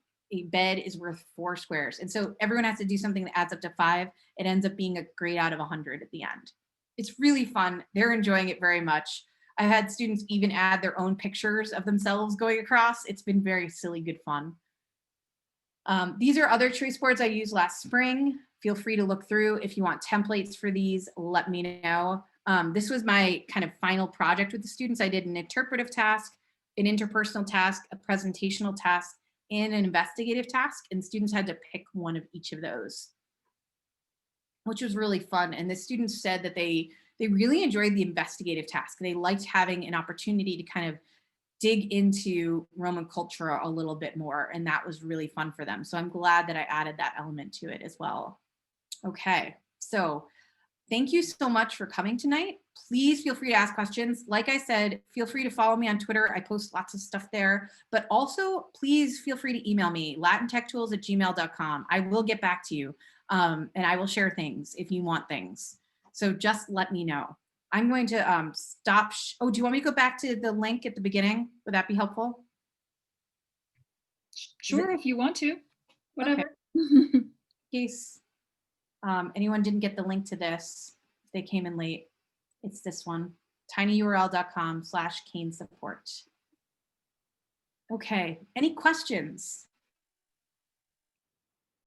bed is worth 4 squares. And so everyone has to do something that adds up to 5. It ends up being a grade out of 100 at the end. It's really fun. They're enjoying it very much. I've had students even add their own pictures of themselves going across. It's been very silly, good fun. These are other choice boards I used last spring. Feel free to look through. If you want templates for these, let me know. This was my kind of final project with the students. I did an interpretive task, an interpersonal task, a presentational task, and an investigative task, and students had to pick one of each of those, which was really fun. And the students said that they really enjoyed the investigative task. They liked having an opportunity to kind of dig into Roman culture a little bit more, and that was really fun for them. So I'm glad that I added that element to it as well. Okay, so thank you so much for coming tonight. Please feel free to ask questions. Like I said, feel free to follow me on Twitter. I post lots of stuff there, but also please feel free to email me, latintechtools@gmail.com. I will get back to you, and I will share things if you want things. So just let me know. I'm going to stop. Oh, do you want me to go back to the link at the beginning? Would that be helpful? Sure, if you want to, whatever. Okay. In case anyone didn't get the link to this, if they came in late, it's this one, tinyurl.com/Kane support. Okay, any questions?